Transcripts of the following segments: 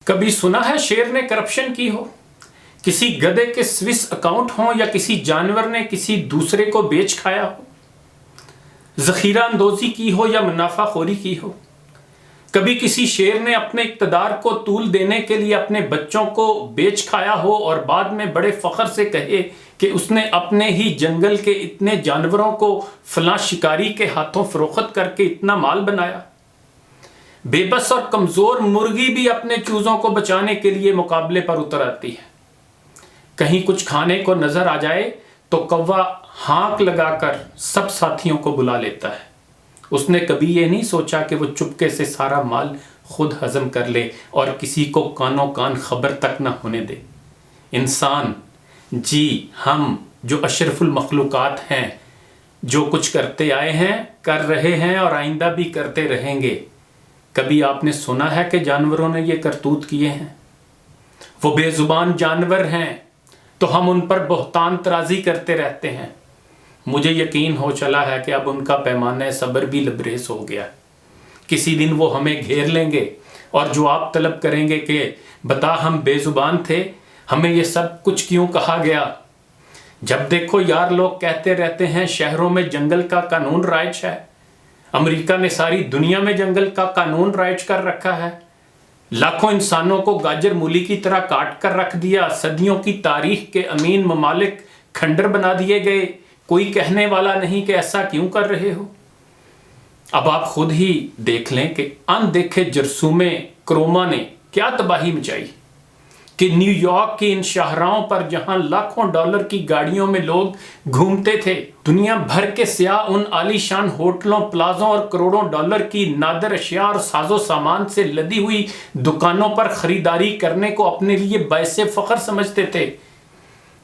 کبھی سنا ہے شیر نے کرپشن کی ہو؟ کسی گدے کے سوئس اکاؤنٹ ہوں یا کسی جانور نے کسی دوسرے کو بیچ کھایا ہو؟ ذخیرہ اندوزی کی ہو یا منافع خوری کی ہو؟ کبھی کسی شیر نے اپنے اقتدار کو طول دینے کے لیے اپنے بچوں کو بیچ کھایا ہو اور بعد میں بڑے فخر سے کہے کہ اس نے اپنے ہی جنگل کے اتنے جانوروں کو فلاں شکاری کے ہاتھوں فروخت کر کے اتنا مال بنایا؟ بے بس اور کمزور مرغی بھی اپنے چوزوں کو بچانے کے لیے مقابلے پر اتر آتی ہے۔ کہیں کچھ کھانے کو نظر آ جائے تو کوا ہانک لگا کر سب ساتھیوں کو بلا لیتا ہے۔ اس نے کبھی یہ نہیں سوچا کہ وہ چپکے سے سارا مال خود ہضم کر لے اور کسی کو کانوں کان خبر تک نہ ہونے دے۔ انسان، جی ہم جو اشرف المخلوقات ہیں، جو کچھ کرتے آئے ہیں، کر رہے ہیں اور آئندہ بھی کرتے رہیں گے، کبھی آپ نے سنا ہے کہ جانوروں نے یہ کرتوت کیے ہیں؟ وہ بے زبان جانور ہیں تو ہم ان پر بہتان ترازی کرتے رہتے ہیں۔ مجھے یقین ہو چلا ہے کہ اب ان کا پیمانہ صبر بھی لبریز ہو گیا۔ کسی دن وہ ہمیں گھیر لیں گے اور جواب طلب کریں گے کہ بتا ہم بے زبان تھے، ہمیں یہ سب کچھ کیوں کہا گیا؟ جب دیکھو یار لوگ کہتے رہتے ہیں شہروں میں جنگل کا قانون رائج ہے، امریکہ نے ساری دنیا میں جنگل کا قانون رائج کر رکھا ہے، لاکھوں انسانوں کو گاجر مولی کی طرح کاٹ کر رکھ دیا، صدیوں کی تاریخ کے امین ممالک کھنڈر بنا دیے گئے، کوئی کہنے والا نہیں کہ ایسا کیوں کر رہے ہو؟ اب آپ خود ہی دیکھ لیں کہ ان دیکھے جرثومے کرونا نے کیا تباہی مچائی کہ نیو یارک کی ان شاہراہوں پر جہاں لاکھوں ڈالر کی گاڑیوں میں لوگ گھومتے تھے، دنیا بھر کے سیاح ان عالی شان ہوٹلوں، پلازوں اور کروڑوں ڈالر کی نادر اشیاء اور ساز و سامان سے لدی ہوئی دکانوں پر خریداری کرنے کو اپنے لیے باعث فخر سمجھتے تھے۔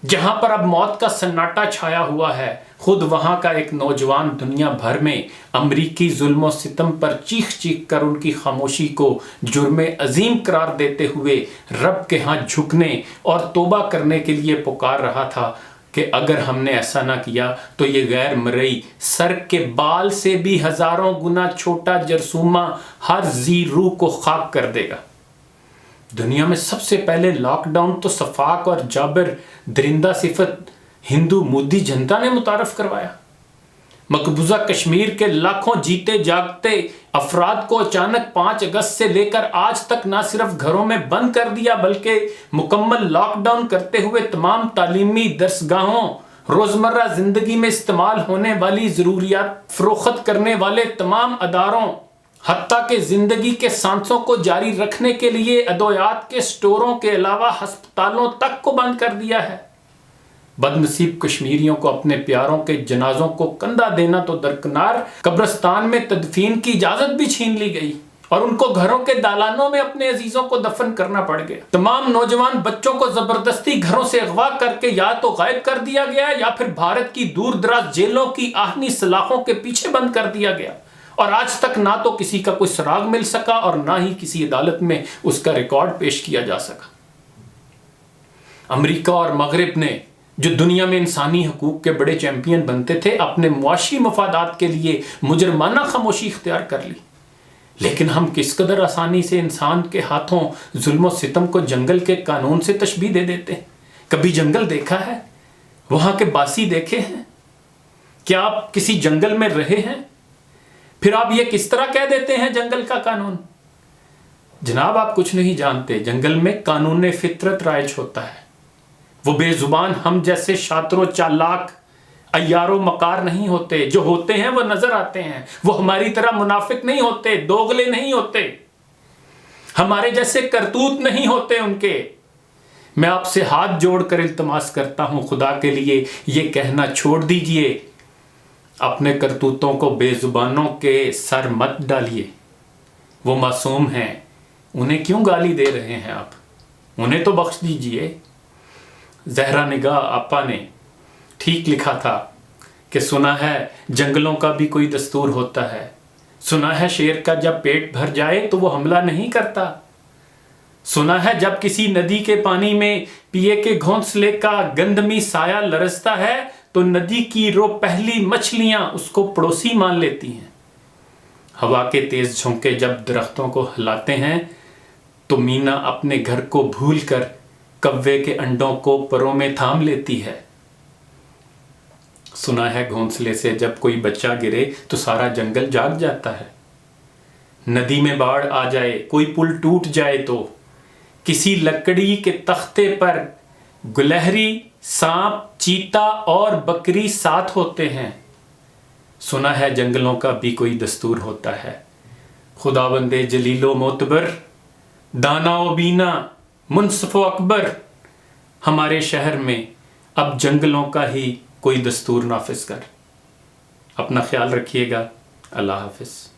جہاں پر اب موت کا سناٹا چھایا ہوا ہے، خود وہاں کا ایک نوجوان دنیا بھر میں امریکی ظلم و ستم پر چیخ چیخ کر ان کی خاموشی کو جرم عظیم قرار دیتے ہوئے رب کے ہاں جھکنے اور توبہ کرنے کے لیے پکار رہا تھا کہ اگر ہم نے ایسا نہ کیا تو یہ غیر مرئی سر کے بال سے بھی ہزاروں گنا چھوٹا جرثومہ ہر ذی روح کو خاک کر دے گا۔ دنیا میں سب سے پہلے لاک ڈاؤن تو سفاک اور جابر درندہ صفت ہندو مودی جنتا نے متعارف کروایا۔ مقبوضہ کشمیر کے لاکھوں جیتے جاگتے افراد کو اچانک 5 اگست سے لے کر آج تک نہ صرف گھروں میں بند کر دیا بلکہ مکمل لاک ڈاؤن کرتے ہوئے تمام تعلیمی درسگاہوں، روزمرہ زندگی میں استعمال ہونے والی ضروریات فروخت کرنے والے تمام اداروں، حتیٰ کہ زندگی کے سانسوں کو جاری رکھنے کے لیے ادویات کے سٹوروں کے علاوہ ہسپتالوں تک کو بند کر دیا ہے۔ بد نصیب کشمیریوں کو اپنے پیاروں کے جنازوں کو کندھا دینا تو درکنار، قبرستان میں تدفین کی اجازت بھی چھین لی گئی اور ان کو گھروں کے دالانوں میں اپنے عزیزوں کو دفن کرنا پڑ گیا۔ تمام نوجوان بچوں کو زبردستی گھروں سے اغوا کر کے یا تو غائب کر دیا گیا یا پھر بھارت کی دور دراز جیلوں کی آہنی سلاخوں کے پیچھے بند کر دیا گیا، اور آج تک نہ تو کسی کا کوئی سراغ مل سکا اور نہ ہی کسی عدالت میں اس کا ریکارڈ پیش کیا جا سکا۔ امریکہ اور مغرب نے جو دنیا میں انسانی حقوق کے بڑے چیمپئن بنتے تھے، اپنے معاشی مفادات کے لیے مجرمانہ خاموشی اختیار کر لی، لیکن ہم کس قدر آسانی سے انسان کے ہاتھوں ظلم و ستم کو جنگل کے قانون سے تشبیہ دے دیتے ہیں۔ کبھی جنگل دیکھا ہے؟ وہاں کے باسی دیکھے ہیں؟ کیا آپ کسی جنگل میں رہے ہیں؟ پھر آپ یہ کس طرح کہہ دیتے ہیں جنگل کا قانون؟ جناب آپ کچھ نہیں جانتے، جنگل میں قانون فطرت رائج ہوتا ہے۔ وہ بے زبان ہم جیسے شاطر و چالاک عیار و مکار نہیں ہوتے، جو ہوتے ہیں وہ نظر آتے ہیں۔ وہ ہماری طرح منافق نہیں ہوتے، دوغلے نہیں ہوتے، ہمارے جیسے کرتوت نہیں ہوتے ان کے۔ میں آپ سے ہاتھ جوڑ کر التماس کرتا ہوں، خدا کے لیے یہ کہنا چھوڑ دیجئے، اپنے کرتوتوں کو بے زبانوں کے سر مت ڈالیے۔ وہ معصوم ہیں، انہیں کیوں گالی دے رہے ہیں آپ؟ انہیں تو بخش دیجئے۔ زہرا نگاہ آپا نے ٹھیک لکھا تھا کہ سنا ہے جنگلوں کا بھی کوئی دستور ہوتا ہے، سنا ہے شیر کا جب پیٹ بھر جائے تو وہ حملہ نہیں کرتا، سنا ہے جب کسی ندی کے پانی میں پیے کے گھونسلے کا گندمی سایہ لرزتا ہے تو ندی کی رو پہلی مچھلیاں اس کو پڑوسی مان لیتی ہیں۔ ہوا کے تیز جھونکے جب درختوں کو ہلاتے ہیں تو مینا اپنے گھر کو بھول کر کوے کے انڈوں کو پروں میں تھام لیتی ہے۔ سنا ہے گھونسلے سے جب کوئی بچہ گرے تو سارا جنگل جاگ جاتا ہے۔ ندی میں باڑھ آ جائے، کوئی پل ٹوٹ جائے تو کسی لکڑی کے تختے پر گلہری، سانپ، چیتا اور بکری ساتھ ہوتے ہیں۔ سنا ہے جنگلوں کا بھی کوئی دستور ہوتا ہے۔ خداوند جلیل و معتبر، دانا و بینا، منصف و اکبر، ہمارے شہر میں اب جنگلوں کا ہی کوئی دستور نافذ کر۔ اپنا خیال رکھیے گا۔ اللہ حافظ۔